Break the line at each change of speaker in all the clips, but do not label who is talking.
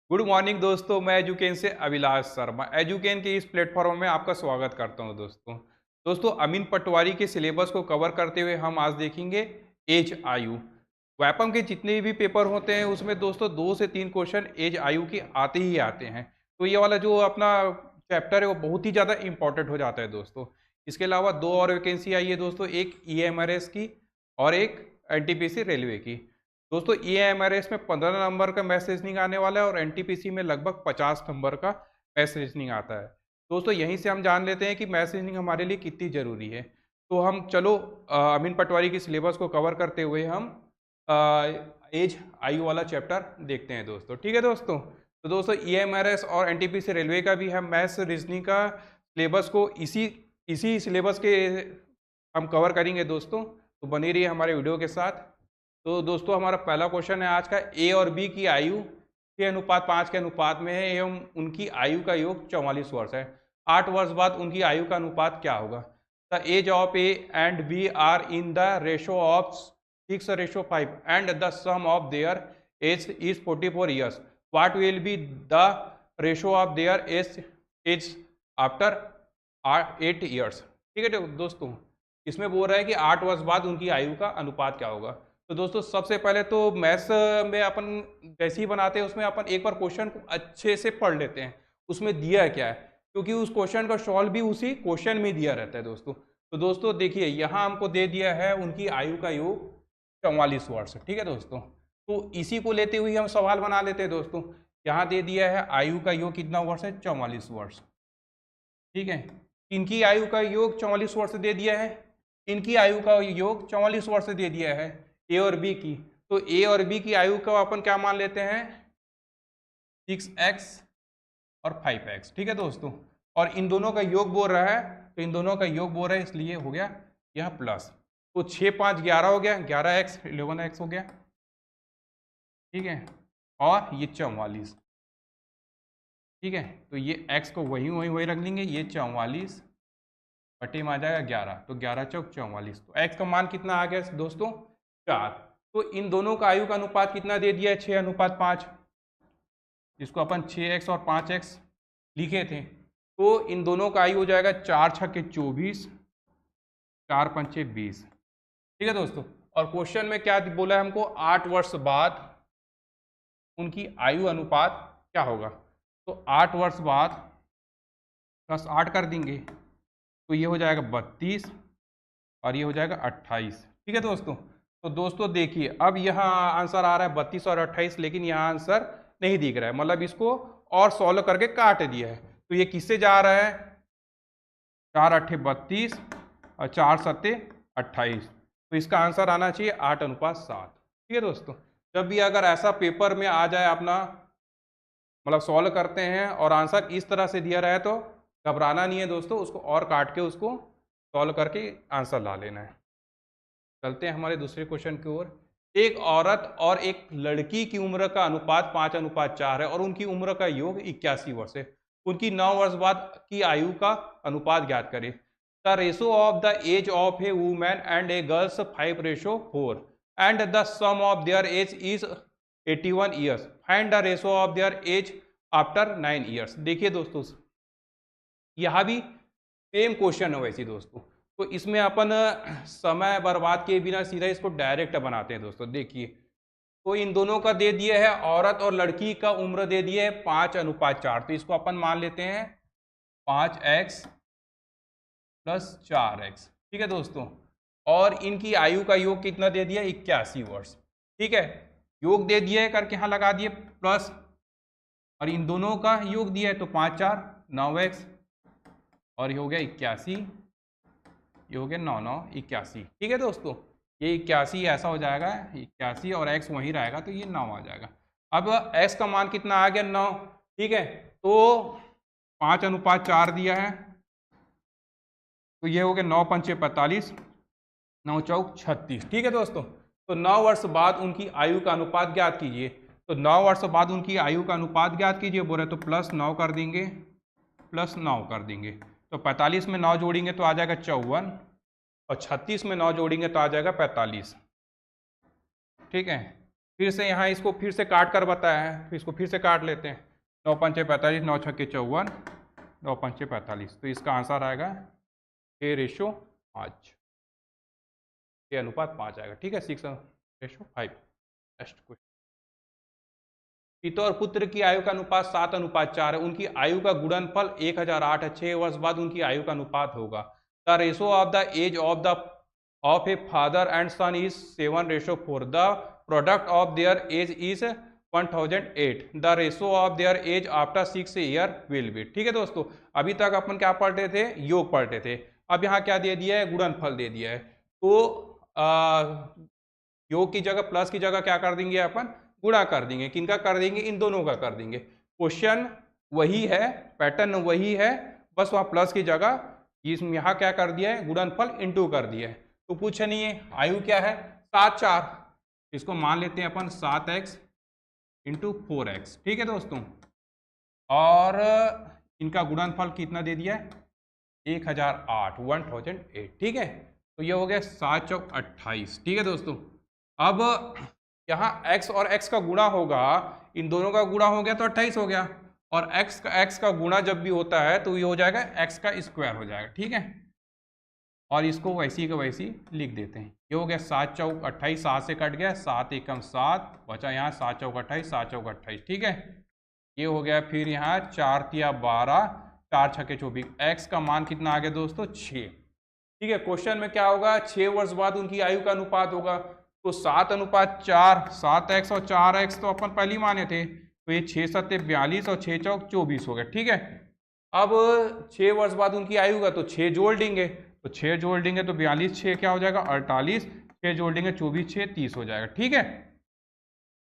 Good morning दोस्तों, मैं एजुकेन से अभिलाष शर्मा। एजुकेन के इस प्लेटफॉर्म में आपका स्वागत करता हूं। दोस्तों अमीन पटवारी के सिलेबस को कवर करते हुए हम आज देखेंगे एज आयु। वैपम के जितने भी पेपर होते हैं उसमें दोस्तों 2 से 3 क्वेश्चन एज आयु के आते ही आते हैं। तो ये वाला जो अपना चैप्टर है वो बहुत ही ज़्यादा इंपॉर्टेंट हो जाता है दोस्तों। इसके अलावा 2 और वैकेंसी आई है दोस्तों, एक ईएमआरएस की और एक एनटीपीसी रेलवे की। दोस्तों ईएमआरएस में 15 नंबर का मैथ रीजनिंग आने वाला है और एनटीपीसी में लगभग 50 नंबर का मैथ रीजनिंग आता है। दोस्तों यहीं से हम जान लेते हैं कि मैथ रीजनिंग हमारे लिए कितनी ज़रूरी है। तो हम चलो अमीन पटवारी की सिलेबस को कवर करते हुए हम एज आयु वाला चैप्टर देखते हैं दोस्तों। ठीक है दोस्तों। तो दोस्तों ईएमआरएस और एनटीपीसी रेलवे का भी हम मैथ रीजनिंग का सिलेबस को इसी इसी सिलेबस के हम कवर करेंगे दोस्तों। तो बने रहिए हमारे वीडियो के साथ। तो दोस्तों हमारा पहला क्वेश्चन है आज का, ए और बी की आयु 6:5 के अनुपात में है एवं उनकी आयु का योग 44 वर्ष है। 8 वर्ष बाद उनकी आयु का अनुपात क्या होगा? The age of A and B are in the ratio of 6:5 and the sum of their age is 44 years. What will be the ratio of their age after 8 years. ठीक है दोस्तों, इसमें बोल रहा है कि 8 वर्ष बाद उनकी आयु का अनुपात क्या होगा। तो दोस्तों सबसे पहले तो मैथ्स में अपन जैसे ही बनाते हैं उसमें अपन एक बार क्वेश्चन को अच्छे से पढ़ लेते हैं उसमें दिया क्या है, क्योंकि उस क्वेश्चन का सॉल्व भी उसी क्वेश्चन में दिया रहता है दोस्तों। तो दोस्तों देखिए यहाँ हमको दे दिया है उनकी आयु का योग 44 वर्ष। ठीक है दोस्तों, तो इसी को लेते हुए हम सवाल बना लेते हैं दोस्तों। यहाँ दे दिया है आयु का योग कितना वर्ष है? 44 वर्ष। ठीक है, इनकी आयु का योग 44 वर्ष दे दिया है, इनकी आयु का योग 44 वर्ष दे दिया है ए और बी की। तो ए और बी की आयु का अपन क्या मान लेते हैं? 6x और 5x। ठीक है दोस्तों, और इन दोनों का योग बोल रहा है, तो इन दोनों का योग बोल रहा है इसलिए हो गया यह प्लस। तो 6 5 11 हो गया, 11x 11x हो गया। ठीक है, और ये 44। ठीक है, तो ये x को वही रख लेंगे, ये 44 बटे में आ जाएगा 11, तो 11 चौक 44। तो x का मान कितना आ गया दोस्तों? 4। तो इन दोनों का आयु का अनुपात कितना दे दिया है? 6:5, जिसको अपन 6x और 5x लिखे थे। तो इन दोनों का आयु हो जाएगा 4 छक्के 24, 4 पंचे 20। ठीक है दोस्तों, और क्वेश्चन में क्या बोला है हमको? 8 वर्ष बाद उनकी आयु अनुपात क्या होगा। तो 8 वर्ष बाद प्लस 8 कर देंगे, तो ये हो जाएगा 32 और ये हो जाएगा 28। ठीक है दोस्तों, तो दोस्तों देखिए अब यहाँ आंसर आ रहा है 32 और 28, लेकिन यहाँ आंसर नहीं दिख रहा है, मतलब इसको और सॉल्व करके काट दिया है। तो ये किससे जा रहा है? 4 8 32 और 4 7 28। तो इसका आंसर आना चाहिए 8:7। ठीक है दोस्तों, जब भी अगर ऐसा पेपर में आ जाए अपना, मतलब सॉल्व करते हैं और आंसर इस तरह से दिया रहा है, तो घबराना नहीं है दोस्तों, उसको और काट के उसको सॉल्व करके आंसर ला लेना है। चलते हैं हमारे दूसरे क्वेश्चन की ओर। एक औरत और एक लड़की की उम्र का अनुपात 5:4 है और उनकी उम्र का योग 81 वर्ष है। उनकी 9 वर्ष बाद की आयु का अनुपात ज्ञात करें। The ratio of the age of a women and a girls 5:4 and the sum of their age is 81 years. Find the ratio of their age after 9 years. देखिए दोस्तों यहाँ भी सेम क्वेश्चन है वैसे दोस्तों, तो इसमें अपन समय बर्बाद किए बिना सीधा इसको डायरेक्ट बनाते हैं दोस्तों। देखिए तो इन दोनों का दे दिया है, औरत और लड़की का उम्र दे दिया है 5:4, तो इसको अपन मान लेते हैं 5x + 4x। ठीक है दोस्तों, और इनकी आयु का योग कितना दे दिया? 81 वर्ष। ठीक है, योग दे दिया है करके यहाँ लगा दिए प्लस, और इन दोनों का योग दिया है तो 5 4 9x, और ये हो गया 81, ये हो गया 9 9 81। ठीक है दोस्तों, ये 81 ऐसा हो जाएगा 81 और x वहीं रहेगा, तो ये 9 आ जाएगा। अब x का मान कितना आ गया? 9। ठीक है, तो 5:4 दिया है, तो ये हो गया 9 पंचे 45, 9 चौक 36। ठीक है दोस्तों, तो 9 वर्ष बाद उनकी आयु का अनुपात ज्ञात कीजिए। तो 9 वर्ष बाद उनकी आयु का अनुपात ज्ञात कीजिए बोले तो +9 कर देंगे, +9 कर देंगे। तो 45 में 9 जोड़ेंगे तो आ जाएगा 54, और 36 में 9 जोड़ेंगे तो आ जाएगा 45। ठीक है, फिर से यहाँ इसको फिर से काट कर बताया है, तो इसको फिर से काट लेते हैं। 9 पंचे 45, 9 छक्के 54, 9 पंचे 45, तो इसका आंसर आएगा 6:5, 6:5 आएगा। ठीक है, 6:5। Next question. पिता और पुत्र की आयु का अनुपात 7:4 है। उनकी आयु का गुणनफल 1008 है। 6 वर्ष बाद उनकी आयु का अनुपात होगा। The ratio of the age of a father and son is 7:4। The product of their age is 1008। The ratio of their age after 6 year will be. ठीक है दोस्तों, अभी तक अपन क्या पढ़ते थे? योग पढ़ते थे। अब यहाँ क्या दे दिया है? गुणनफल दे दिया है। तो योग की जगह, प्लस की जगह क्या कर देंगे अपन? गुणा कर देंगे। किनका कर देंगे? इन दोनों का कर देंगे। क्वेश्चन वही है, पैटर्न वही है, बस वहां प्लस की जगह यहाँ क्या कर दिया है? गुणनफल इनटू कर दिया है। तो पूछा नहीं है आयु क्या है? 7 4, इसको मान लेते हैं अपन 7x इंटू 4x। ठीक है दोस्तों, और इनका गुणनफल कितना दे दिया है? 1008, 1008। ठीक है, तो ये हो गया 7 चौक 28। ठीक है दोस्तों, अब यहाँ x और x का गुणा होगा, इन दोनों का गुणा हो गया तो 28 हो गया, और x का गुणा जब भी होता है तो ये हो जाएगा x का स्क्वायर हो जाएगा। ठीक है, और इसको वैसी का वैसी लिख देते हैं। ये हो गया 7 चौक 28, 7 से कट गया, 7 एकम 7 बचा, यहाँ 7 चौक 28, 7 चौक 28। ठीक है, ये हो गया। फिर यहाँ 4 तिया 12, 4 छक्के 24। x का मान कितना आ गया दोस्तों? 6। ठीक है, क्वेश्चन में क्या होगा? 6 वर्ष बाद उनकी आयु का अनुपात होगा। तो 7:4, 7x और 4x तो अपन पहले ही माने थे, तो ये 6 7 42 और 6 चौक 24 हो गया। ठीक है, अब 6 वर्ष बाद उनकी आयु का, तो 6 जोड़ देंगे, तो 6 जोड़ देंगे तो 42 6 क्या हो जाएगा? 48, 6 जोड़ देंगे 24 6 30 हो जाएगा। ठीक है,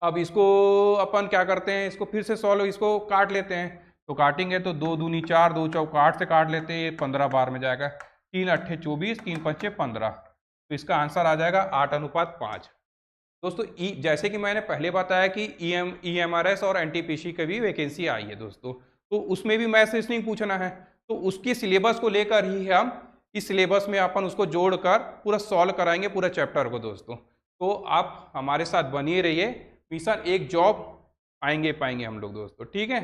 अब इसको अपन क्या करते हैं? इसको फिर से सॉल्व, इसको काट लेते हैं। तो काटेंगे तो 2 दूनी 4, 2 चौक 8 से काट लेते हैं, 15 बार में जाएगा। 3 अट्ठे 24, 3 पंचे 15, तो इसका आंसर आ जाएगा 8:5। दोस्तों जैसे कि मैंने पहले बताया कि EMRS और NTPC की भी वैकेंसी आई है दोस्तों, तो उसमें भी मैथ्स रीजनिंग पूछना है, तो उसके सिलेबस को लेकर ही हम इस सिलेबस में अपन उसको जोड़कर पूरा सॉल्व कराएंगे पूरा चैप्टर को दोस्तों। तो आप हमारे साथ बनिए रहिए, मिशन एक जॉब पाएंगे हम लोग दोस्तों। ठीक है,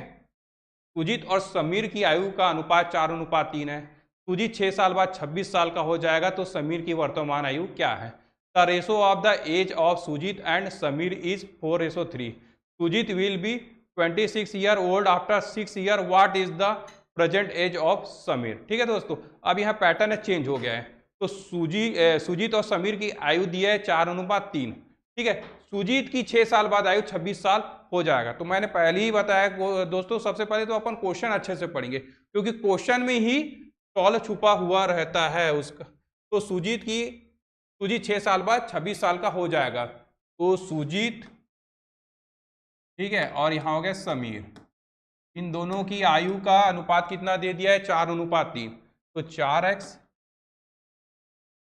सुजीत और समीर की आयु का अनुपात 4:3 है। सुजीत 6 साल बाद 26 साल का हो जाएगा, तो समीर की वर्तमान आयु क्या है? The ratio of the age of Sujit and Sameer is 4:3। Sujit will be 26 year old after 6 year. What is the present age of Sameer? ठीक है दोस्तों, अब यहाँ पैटर्न चेंज हो गया है। तो सुजीत और समीर की आयु दी है 4:3। ठीक है, सुजीत की 6 साल बाद आयु 26 साल हो जाएगा। तो मैंने पहले ही बताया दोस्तों, सबसे पहले तो अपन क्वेश्चन अच्छे से पढ़ेंगे, क्योंकि क्वेश्चन में ही सॉल्व छुपा हुआ रहता है उसका। तो सुजीत 6 साल बाद 26 साल का हो जाएगा, तो सुजीत, ठीक है, और यहाँ हो गया समीर, इन दोनों की आयु का अनुपात कितना दे दिया है? 4:3। तो 4x,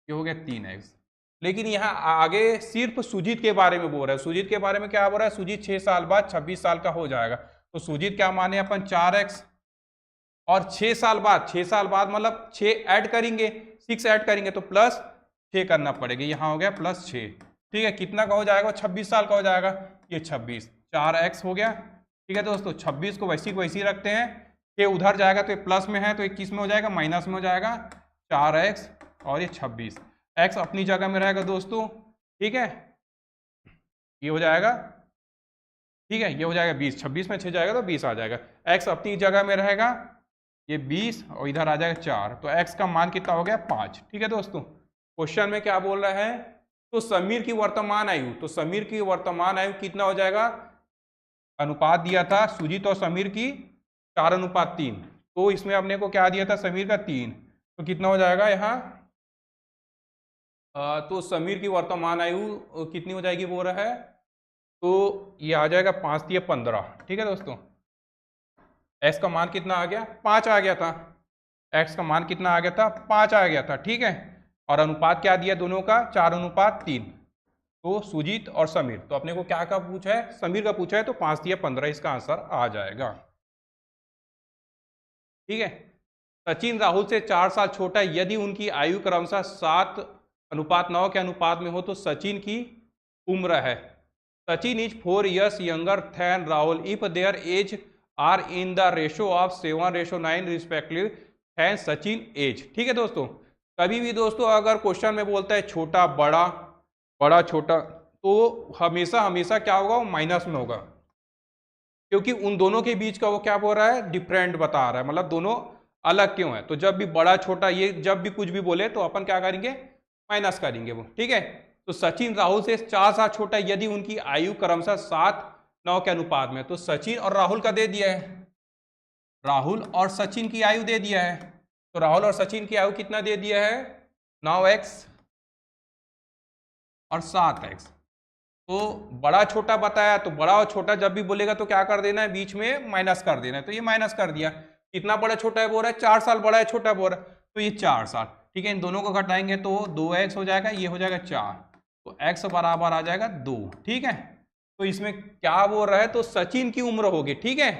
ये हो गया 3x। लेकिन यहाँ आगे सिर्फ सुजीत के बारे में बोल रहा है। सुजीत के बारे में क्या बोल रहा है? सुजीत 6 साल बाद 26 साल का हो जाएगा। तो सुजीत क्या माने अपन? 4x, और 6 साल बाद मतलब 6 ऐड करेंगे, 6 ऐड करेंगे तो प्लस 6 करना पड़ेगा। यहाँ हो गया +6। ठीक है, कितना का हो जाएगा? 26 साल का हो जाएगा। ये 26, 4x हो गया। ठीक है दोस्तों, 26 को वैसी रखते हैं, 6 उधर जाएगा तो ये प्लस में है, तो 21 में हो जाएगा, माइनस में हो जाएगा। 4x और ये 26, x अपनी जगह में रहेगा दोस्तों। ठीक है, ये हो जाएगा, ठीक है, ये हो जाएगा 20, 26 में 6 जाएगा तो 20 आ जाएगा। x अपनी जगह में रहेगा, ये 20, और इधर आ जाएगा 4, तो x का मान कितना हो गया? 5। ठीक है दोस्तों, क्वेश्चन में क्या बोल रहा है? तो समीर की वर्तमान आयु, तो समीर की वर्तमान आयु कितना हो जाएगा? अनुपात दिया था सुजीत और समीर की 4:3, तो इसमें अपने को क्या दिया था? समीर का 3, तो कितना हो जाएगा यहाँ? तो समीर की वर्तमान आयु कितनी हो जाएगी बोल रहा है? तो ये आ जाएगा 5 तिया 15। ठीक है दोस्तों, x का मान कितना आ गया? 5 आ गया था। x का मान कितना आ गया था? 5 आ गया था। ठीक है, और अनुपात क्या दिया दोनों का? 4:3। तो सुजीत और समीर, तो अपने को क्या पूछा है? समीर का पूछा है, तो 5 तिया 15 इसका आंसर आ जाएगा। ठीक है, सचिन राहुल से 4 साल छोटा है। यदि उनकी आयु क्रमशः 7:9 के अनुपात में हो, तो सचिन की उम्र है Sachin is 4 years younger than Rahul if their age are in the ratio of 7:9 respectively and Sachin age. ठीक है दोस्तों, कभी भी दोस्तों अगर क्वेश्चन में बोलता है छोटा बड़ा, बड़ा छोटा, तो हमेशा हमेशा क्या होगा, वो माइनस में होगा, क्योंकि उन दोनों के बीच का वो क्या बोल रहा है, डिफरेंट बता रहा है, मतलब दोनों अलग क्यों है। तो जब भी बड़ा छोटा ये जब भी कुछ भी बोले तो अपन क्या करेंगे, माइनस करेंगे वो। ठीक है, तो सचिन राहुल से 4 साल छोटा यदि उनकी आयु क्रमशः 7-9 के अनुपात में। तो सचिन और राहुल का दे दिया है, राहुल और सचिन की आयु दे दिया है। तो राहुल और सचिन की आयु कितना दे दिया है, 9x और 7x। तो बड़ा छोटा बताया, तो बड़ा और छोटा जब भी बोलेगा तो क्या कर देना है, बीच में माइनस कर देना है। तो ये माइनस कर दिया। कितना बड़ा छोटा है बोल रहा है, 4 साल बड़ा है छोटा बोल रहा है, तो ये 4 साल। ठीक है, इन दोनों को घटाएंगे तो 2x हो जाएगा, ये हो जाएगा 4, तो x बराबर आ जाएगा 2। ठीक है, तो इसमें क्या बोल रहा है, तो सचिन की उम्र होगी। ठीक है,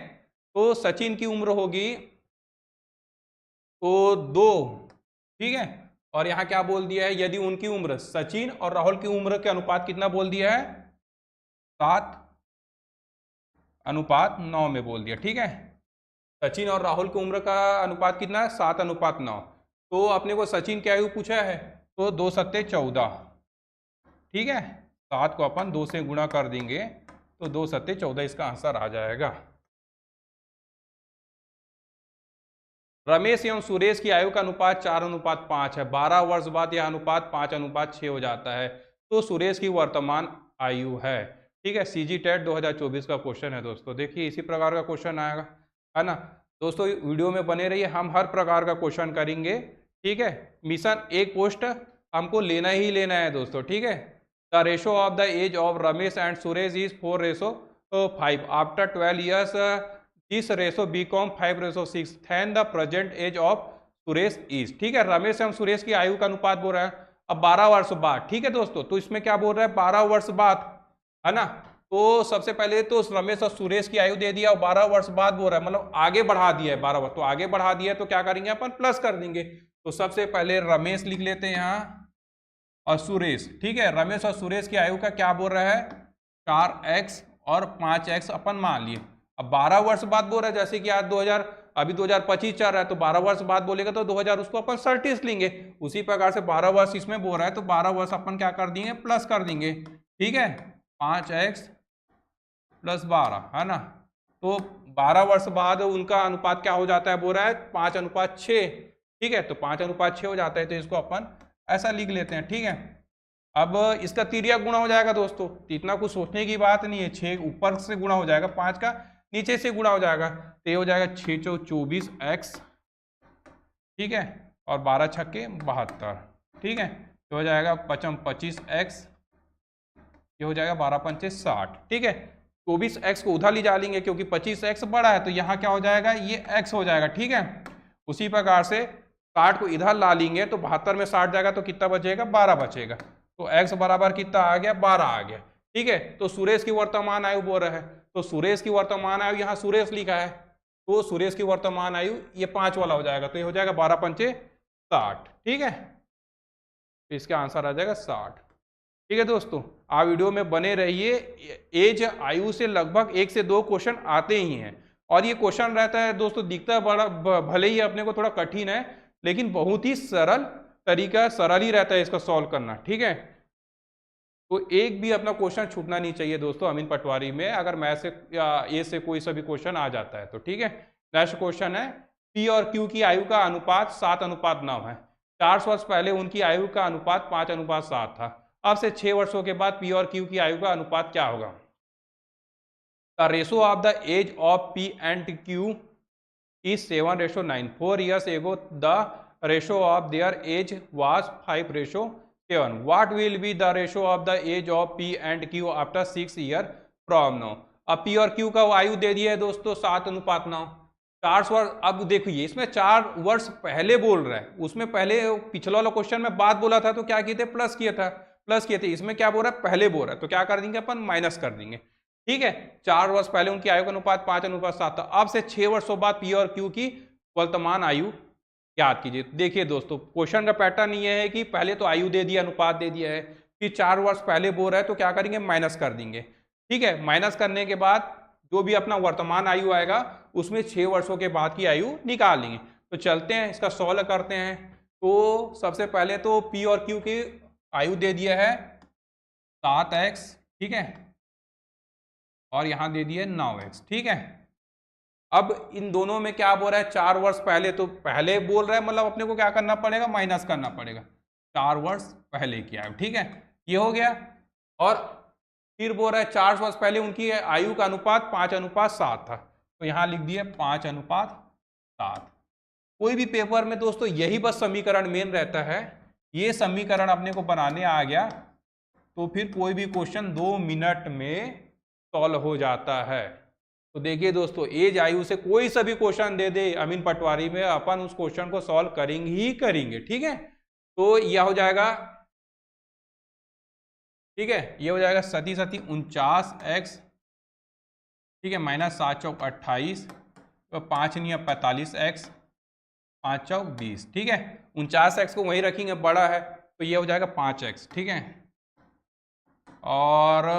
तो सचिन की उम्र होगी तो 2। ठीक है, और यहां क्या बोल दिया है, यदि उनकी उम्र, सचिन और राहुल की उम्र के अनुपात कितना बोल दिया है, 7:9 में बोल दिया। ठीक है, सचिन और राहुल की उम्र का अनुपात कितना है, 7:9। तो अपने को सचिन की आयु पूछा है, तो 2 सत्ते 14। ठीक है, 7 को अपन 2 से गुणा कर देंगे तो 2 सत्ते 14 इसका आंसर आ जाएगा। रमेश एवं सुरेश की आयु का अनुपात 4:5 है। 12 वर्ष बाद यह अनुपात 5:6 हो जाता है। तो सुरेश की वर्तमान आयु है। ठीक है, सीजी टेट 2024 का क्वेश्चन है दोस्तों। देखिए इसी प्रकार का क्वेश्चन आएगा, है ना दोस्तों। वीडियो में बने रहिए, हम हर प्रकार का क्वेश्चन करेंगे। ठीक है, मिशन एक पोस्ट हमको लेना ही लेना है दोस्तों। ठीक है, the ratio of the age of Ramesh and Suresh is 4:5 after 12 years। This ratio become 5:6 than the present age of Suresh is. ठीक है, रमेश एवं सुरेश की आयु का अनुपात बोल रहा है अब 12 वर्ष बाद। ठीक है दोस्तों, तो इसमें क्या बोल रहा है, 12 वर्ष बाद, है ना। तो सबसे पहले तो रमेश और सुरेश की आयु दे दिया और 12 वर्ष बाद बोल रहा है, मतलब आगे बढ़ा दिया है 12 वर्ष। तो आगे बढ़ा दिया तो क्या करेंगे अपन, प्लस कर देंगे। तो सबसे पहले रमेश लिख लेते हैं यहाँ और सुरेश। ठीक है, रमेश और सुरेश की आयु का क्या बोल रहा है, 4x और 5x अपन मान लिए। अब 12 वर्ष बाद बोल रहा है, जैसे कि आज 2000 अभी 2025 चल रहा है, तो 12 वर्ष बाद बोलेगा तो 2000 उसको अपन 30 लेंगे। उसी प्रकार से 12 वर्ष इसमें बोल रहा है तो 12 वर्ष अपन क्या कर देंगे, प्लस कर देंगे। ठीक है, 5x + 12, है ना। तो 12 वर्ष बाद उनका अनुपात क्या हो जाता है, बोल रहा है 5:6। ठीक है, तो 5:6 हो जाता है, तो इसको अपन ऐसा लिख लेते हैं। ठीक है, अब इसका तिर्यक गुणा हो जाएगा दोस्तों, तो इतना कुछ सोचने की बात नहीं है। 6 ऊपर से गुणा हो जाएगा, 5 का नीचे से गुणा हो जाएगा, तो ये हो जाएगा 6 × 24x। ठीक है, और 12 × 6 = 72। ठीक है, तो हो जाएगा 5 × 25x, ये हो जाएगा 12 × 5 = 60। ठीक है, 24x को उधर ले जा लेंगे क्योंकि 25x बड़ा है, तो यहाँ क्या हो जाएगा, ये x हो जाएगा। ठीक है, उसी प्रकार से 60 को इधर ला लेंगे तो 72 में 60 जाएगा तो कितना बचेगा, 12 बचेगा। तो x बराबर कितना आ गया, 12 आ गया। ठीक है, तो सुरेश की वर्तमान आयु बोल रहा है, तो सुरेश की वर्तमान आयु यहाँ सुरेश लिखा है, तो सुरेश की वर्तमान आयु ये 5 वाला हो जाएगा, तो ये हो जाएगा 12 × 5 = 60। ठीक है, तो इसका आंसर आ जाएगा 60। ठीक है दोस्तों, आप वीडियो में बने रहिए। एज आयु से लगभग 1 से 2 क्वेश्चन आते ही हैं, और ये क्वेश्चन रहता है दोस्तों, दिखता है बड़ा, भले ही अपने को थोड़ा कठिन है, लेकिन बहुत ही सरल तरीका, सरल ही रहता है इसका सॉल्व करना। ठीक है, तो एक भी अपना क्वेश्चन छूटना नहीं चाहिए दोस्तों अमीन पटवारी में, अगर मैथ से या ए से कोई सा भी क्वेश्चन आ जाता है तो। ठीक है, नेक्स्ट क्वेश्चन है, पी और क्यू की आयु का अनुपात 7:9 है। 4 वर्ष पहले उनकी आयु का अनुपात 5:7 था। अब से 6 वर्षों के बाद पी और क्यू की आयु का अनुपात क्या होगा। The ratio of the age of P and Q is 7:9. 4 years ago the ratio of their age was 5:7. What will be the ratio of the age of P and Q after 6 years from now? अब P और Q का आयु दे दिया है दोस्तों 7:9। 4 वर्ष, अब देखिए इसमें 4 वर्ष पहले बोल रहा है, उसमें पहले पिछला वाला क्वेश्चन में बाद बोला था तो क्या किए थे, प्लस किए थे। इसमें क्या बोल रहा है, पहले बोल रहा है, तो क्या कर देंगे अपन, माइनस कर देंगे। ठीक है, 4 वर्ष पहले उनकी आयु का अनुपात 5:7 था। अब से 6 वर्षों बाद पी और क्यू की वर्तमान आयु याद कीजिए। देखिए दोस्तों, क्वेश्चन का पैटर्न ये है कि पहले तो आयु दे दिया, अनुपात दे दिया है, फिर 4 वर्ष पहले बोल रहा है तो क्या करेंगे, माइनस कर देंगे। ठीक है, माइनस करने के बाद जो भी अपना वर्तमान आयु आएगा उसमें 6 वर्षों के बाद की आयु निकाल लेंगे। तो चलते हैं, इसका सॉल्व करते हैं। तो सबसे पहले तो पी और क्यू की आयु दे दिया है 7x, ठीक है, और यहां दे दिया 9x, ठीक है। अब इन दोनों में क्या बोल रहा है, 4 वर्ष पहले, तो पहले बोल रहा है मतलब अपने को क्या करना पड़ेगा, माइनस करना पड़ेगा 4 वर्ष पहले की आयु, ठीक है, ये हो गया। और फिर बोल रहा है 4 वर्ष पहले उनकी आयु का अनुपात 5:7 था, तो यहां लिख दिया 5:7। कोई भी पेपर में दोस्तों यही बस समीकरण मेन रहता है, ये समीकरण अपने को बनाने आ गया तो फिर कोई भी क्वेश्चन 2 मिनट में सॉल्व हो जाता है। तो देखिए दोस्तों, एज आयु से कोई सा भी क्वेश्चन दे दे अमीन पटवारी में, अपन उस क्वेश्चन को सॉल्व करेंगे ही करेंगे, ठीक है। तो यह हो जाएगा, ठीक है, ये हो जाएगा 49x, ठीक है, माइनस 7 चौक 28, तो 5 नहीं 45x, 5 चौक 20, ठीक है। 49x को वहीं रखेंगे, बड़ा है, तो ये हो जाएगा 5x, ठीक है। और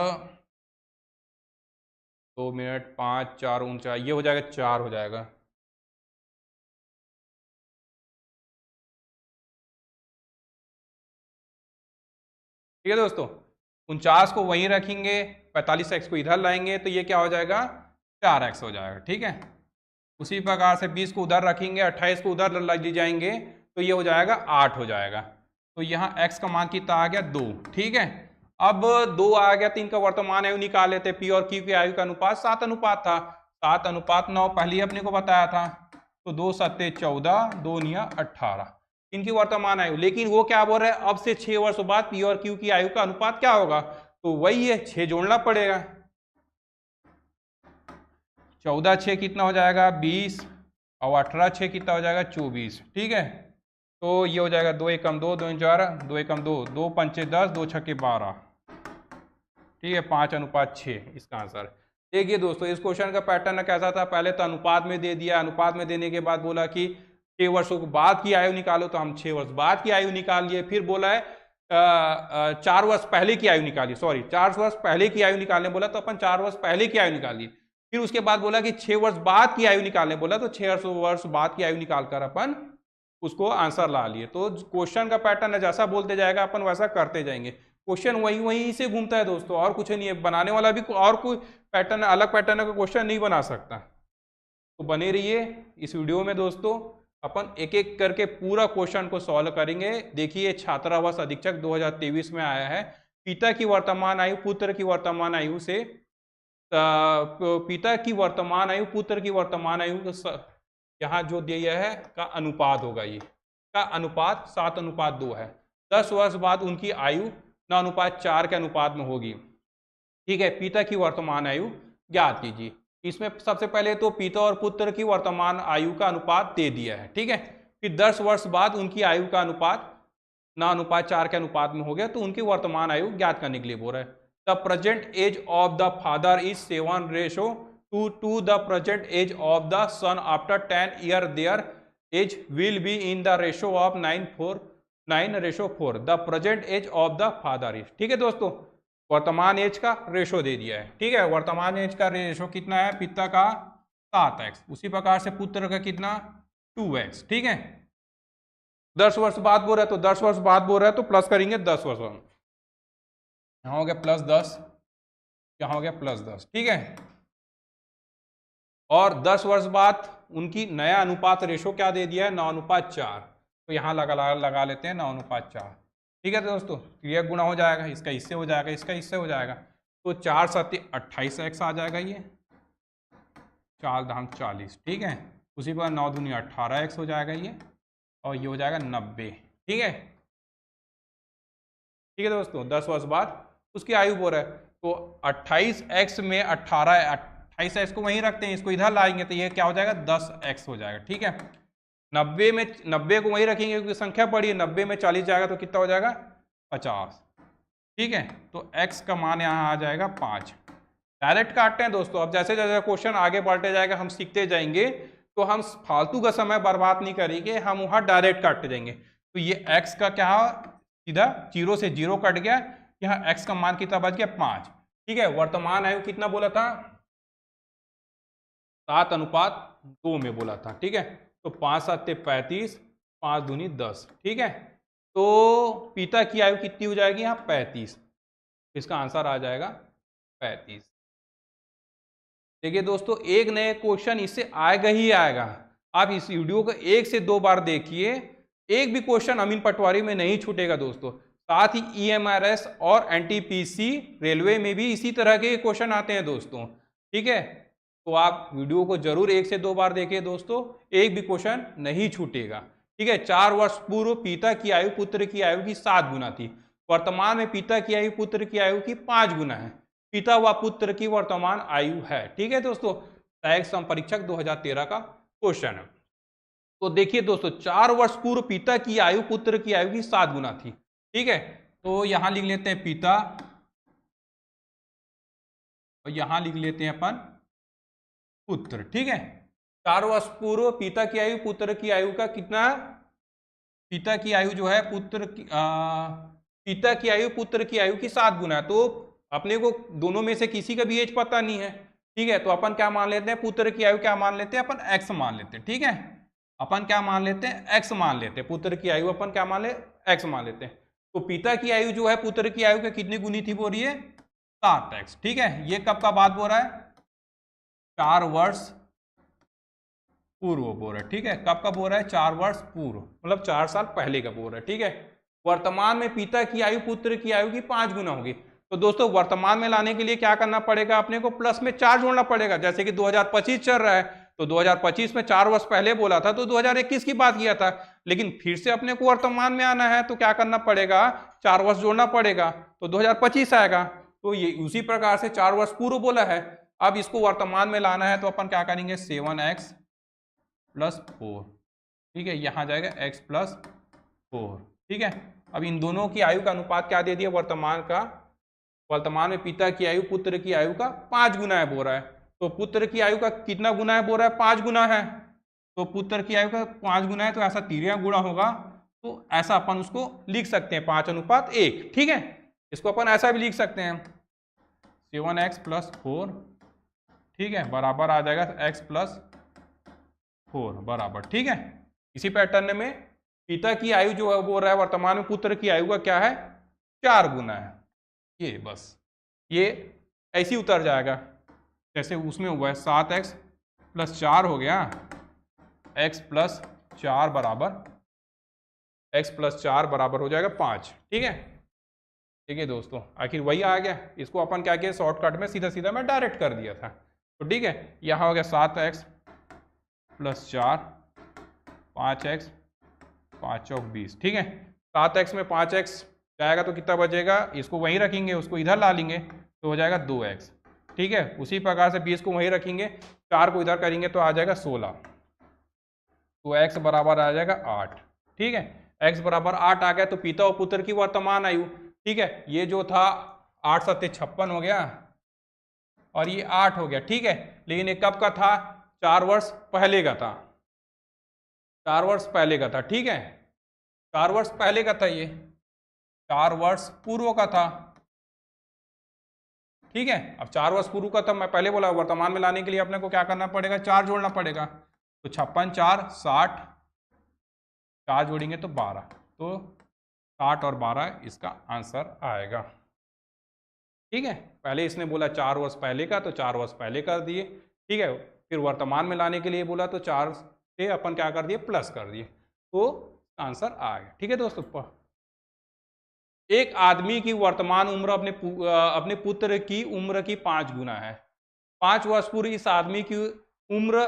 2 मिनट 5 4 49, ये हो जाएगा 4 हो जाएगा। ठीक है दोस्तों, 49 को वहीं रखेंगे, 45x को इधर लाएंगे, तो ये क्या हो जाएगा, 4x हो जाएगा, ठीक है। उसी प्रकार से 20 को उधर रखेंगे, 28 को उधर ले जाएंगे, तो ये हो जाएगा 8 हो जाएगा। तो यहाँ x का मान कितना आ गया, 2, ठीक है। अब 2 आ गया तो इनका वर्तमान आयु निकाल लेते। पी और क्यू की आयु का अनुपात 7 अनुपात था, 7:9 पहले ही अपने को बताया था, तो 2 7 14, 2 9 18 इनकी वर्तमान आयु। लेकिन वो क्या बोल रहे हैं, अब से 6 वर्ष बाद पी और क्यू की आयु का अनुपात क्या होगा, तो वही है, 6 जोड़ना पड़ेगा। 14 6 कितना हो जाएगा, 20, और 18 6 कितना हो जाएगा, 24, ठीक है। तो ये हो जाएगा 2 एकम 2, 2 4, 2 एकम 2, 2 पंचे 10, 2 छक्के 12, ठीक है, 5:6 इसका आंसर। देखिए दोस्तों, इस क्वेश्चन का पैटर्न कैसा था, पहले तो अनुपात में दे दिया, अनुपात में देने के बाद बोला कि 6 वर्षों के बाद की आयु निकालो, तो हम 6 वर्ष बाद की आयु निकाल लिए। फिर बोला है 4 वर्ष पहले की आयु निकालिए, सॉरी 4 वर्ष पहले की आयु निकालने बोला, तो अपन 4 वर्ष पहले की आयु निकालिए। फिर उसके बाद बोला कि 6 वर्ष बाद की आयु निकालने बोला, तो 6 वर्ष बाद की आयु निकालकर अपन उसको आंसर ला लिए। तो क्वेश्चन का पैटर्न जैसा बोलते जाएगा अपन वैसा करते जाएंगे। क्वेश्चन वही से घूमता है दोस्तों, और कुछ नहीं है। बनाने वाला भी और कोई पैटर्न, अलग पैटर्न का क्वेश्चन नहीं बना सकता। तो बने रहिए इस वीडियो में दोस्तों, अपन एक एक करके पूरा क्वेश्चन को सॉल्व करेंगे। देखिए, छात्रावास अधीक्षक 2023 में आया है, पिता की वर्तमान आयु पुत्र की वर्तमान आयु से, पिता की वर्तमान आयु पुत्र की वर्तमान आयु यहाँ जो दिया है का अनुपात होगा, ये का अनुपात 7:2 है। 10 वर्ष बाद उनकी आयु 9:4 के अनुपात में होगी, ठीक है। पिता की वर्तमान आयु ज्ञात कीजिए। इसमें सबसे पहले तो पिता और पुत्र की वर्तमान आयु का अनुपात दे दिया है, ठीक है। फिर 10 वर्ष बाद उनकी आयु का अनुपात 9:4 के अनुपात में हो गया, तो उनकी वर्तमान आयु ज्ञात करने के लिए बोल रहा है। The present age of the father is 7:2 to the present age of the son after 10 years their age will be in the ratio of 9:4। the present age of the father is, ठीक है दोस्तों, वर्तमान as का ratio दे दिया है, ठीक है। वर्तमान एज का रेशो कितना है, पिता का 7x, उसी प्रकार से पुत्र का कितना 2x, ठीक है। 10 वर्ष बाद बोल रहा है, तो 10 वर्ष बाद बोल रहा है तो प्लस करेंगे 10 वर्ष, यहाँ हो गया +10, यहाँ हो गया +10, ठीक है। और 10 वर्ष बाद उनकी नया अनुपात रेशो क्या दे दिया है, 9:4, तो यहाँ लगा लेते हैं 9:4, ठीक है दोस्तों। क्रिया गुणा हो जाएगा, इसका इससे हो जाएगा, इसका इससे हो जाएगा, तो 4 7 28x आ जाएगा, ये 4 धाम 40, ठीक है। उसी पर 9 दूनी 18x हो जाएगा ये, और ये हो जाएगा 90, ठीक है। ठीक है दोस्तों, 10 वर्ष बाद उसकी आयु बोल रहा है, तो 28x में 28x को वहीं रखते हैं, इसको इधर लाएंगे तो ये क्या हो जाएगा 10x हो जाएगा, ठीक है। 90 को वहीं रखेंगे क्योंकि संख्या बड़ी है, 90 में 40 जाएगा तो कितना हो जाएगा 50, ठीक है। तो x का मान यहाँ आ जाएगा 5। डायरेक्ट काटते हैं दोस्तों। अब जैसे जैसे क्वेश्चन आगे बढ़ते जाएगा, हम सीखते जाएंगे, तो हम फालतू का समय बर्बाद नहीं करेंगे, हम वहाँ डायरेक्ट काटते जाएंगे। तो ये x का क्या सीधा 0 से 0 कट गया, यहाँ x का मान कितना बच गया 5। ठीक है, वर्तमान आयु कितना बोला था, 7:2 में बोला था। ठीक है, तो 5 7 35, 5 दूनी 10। ठीक है, तो पिता की आयु कितनी हो जाएगी यहाँ 35, इसका आंसर आ जाएगा 35। देखिए दोस्तों, एक नए क्वेश्चन इससे आएगा ही आएगा। आप इस वीडियो को 1 से 2 बार देखिए, एक भी क्वेश्चन अमीन पटवारी में नहीं छूटेगा दोस्तों। साथ ही ईएमआरएस और एनटीपीसी रेलवे में भी इसी तरह के क्वेश्चन आते हैं दोस्तों। ठीक है, तो आप वीडियो को जरूर 1 से 2 बार देखिए दोस्तों, एक भी क्वेश्चन नहीं छूटेगा। ठीक है, 4 वर्ष पूर्व पिता की आयु पुत्र की आयु की 7 गुना थी। वर्तमान में पिता की आयु पुत्र की आयु की 5 गुना है। पिता व पुत्र की वर्तमान आयु है। ठीक है दोस्तों, सहायक संपरीक्षक 2013 का क्वेश्चन है। तो देखिए दोस्तों, 4 वर्ष पूर्व पिता की आयु पुत्र की आयु की 7 गुना थी। ठीक है, तो यहां लिख लेते हैं पिता और यहां लिख लेते हैं अपन पुत्र। ठीक है, 4 वर्ष पूर्व पिता की आयु पुत्र की आयु का कितना, पिता की आयु जो है पिता की आयु पुत्र की आयु की 7 गुना है। तो अपने को दोनों में से किसी का भी एज पता नहीं है। ठीक है, तो अपन क्या मान लेते हैं, पुत्र की आयु क्या मान लेते हैं अपन, एक्स मान लेते हैं। ठीक है, अपन क्या मान लेते हैं, एक्स मान लेते हैं। पुत्र की आयु अपन क्या मान ले, एक्स मान लेते हैं। तो पिता की आयु जो है पुत्र की आयु के कितनी गुनी थी बोल रही है, 7x। ठीक है, ये कब का बात बोल रहा है, 4 वर्ष पूर्व बोल रहा है। ठीक है, कब का बोल रहा है, 4 वर्ष पूर्व, मतलब 4 साल पहले का बोल रहा है। ठीक है, वर्तमान में पिता की आयु पुत्र की आयु की 5 गुना होगी। तो दोस्तों, वर्तमान में लाने के लिए क्या करना पड़ेगा, अपने को प्लस में 4 जोड़ना पड़ेगा। जैसे कि 2025 चल रहा है, तो 2025 में 4 वर्ष पहले बोला था, तो 2021 की बात किया था। लेकिन फिर से अपने को वर्तमान में आना है, तो क्या करना पड़ेगा, 4 वर्ष जोड़ना पड़ेगा, तो 2025 आएगा। तो ये उसी प्रकार से 4 वर्ष पूर्व बोला है। अब इसको वर्तमान में लाना है, तो अपन क्या करेंगे, 7x + 4। ठीक है, यहां जाएगा x + 4। ठीक है, अब इन दोनों की आयु का अनुपात क्या दे दिया, वर्तमान का, वर्तमान में पिता की आयु पुत्र की आयु का 5 गुना है बोल रहा है। तो पुत्र की आयु का कितना गुना है बोल रहा है, 5 गुना है। तो पुत्र की आयु का 5 गुना है, तो ऐसा तिर्या गुणा होगा। तो ऐसा अपन उसको लिख सकते हैं 5:1। ठीक है, इसको अपन ऐसा भी लिख सकते हैं 7x + 4। ठीक है, बराबर आ जाएगा x + 4 बराबर। ठीक है, इसी पैटर्न में पिता की आयु जो है बोल रहा है वर्तमान में पुत्र की आयु का क्या है, 4 गुना है। ये बस ये ऐसे ही उतर जाएगा जैसे उसमें हुआ है, 7x + 4 हो गया, x + 4 बराबर, x + 4 बराबर हो जाएगा 5। ठीक है, ठीक है दोस्तों, आखिर वही आ गया। इसको अपन क्या किया, शॉर्टकट में सीधा सीधा मैं डायरेक्ट कर दिया था। तो ठीक है, यहाँ हो गया 7x + 4, 5x, 5 चौक 20। ठीक है, 7x में 5x जाएगा तो कितना बचेगा, इसको वहीं रखेंगे, उसको इधर ला लेंगे तो हो जाएगा 2x। ठीक है, उसी प्रकार से 20 को वहीं रखेंगे, 4 को इधर करेंगे तो आ जाएगा 16। तो x बराबर आ जाएगा 8। ठीक है, x बराबर 8 आ गया। तो पिता और पुत्र की वर्तमान आयु, ठीक है, ये जो था 8 7 56 हो गया और ये 8 हो गया। ठीक है, लेकिन ये कब का था, 4 वर्ष पहले का था, 4 वर्ष पहले का था। ठीक है, 4 वर्ष पहले का था, ये 4 वर्ष पूर्व का था। ठीक है, अब 4 वर्ष पूर्व का था, मैं पहले बोला वर्तमान में लाने के लिए अपने को क्या करना पड़ेगा, 4 जोड़ना पड़ेगा। तो 56 4 60, 4 जोड़ेंगे तो 12, तो 60 और 12 इसका आंसर आएगा। ठीक है, पहले इसने बोला 4 वर्ष पहले का, तो 4 वर्ष पहले कर दिए। ठीक है, फिर वर्तमान में लाने के लिए बोला तो 4 से अपन क्या कर दिए, प्लस कर दिए, तो आंसर आ गया। ठीक है दोस्तों, एक आदमी की वर्तमान उम्र अपने पुत्र की उम्र की 5 गुना है। 5 वर्ष पूर्व इस आदमी की उम्र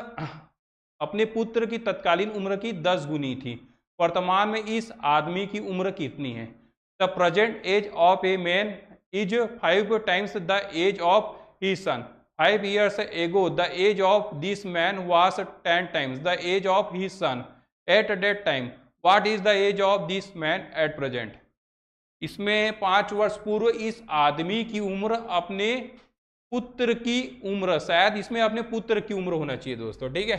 अपने पुत्र की तत्कालीन उम्र की 10 गुनी थी। वर्तमान में इस आदमी की उम्र कितनी है। The present age of a man is 5 times the age of his son. 5 years ago the age of this man was 10 times the age of his son at that time. What is the age of this man at present? इसमें 5 वर्ष पूर्व इस आदमी की उम्र अपने पुत्र की उम्र, शायद इसमें अपने पुत्र की उम्र होना चाहिए दोस्तों। ठीक है,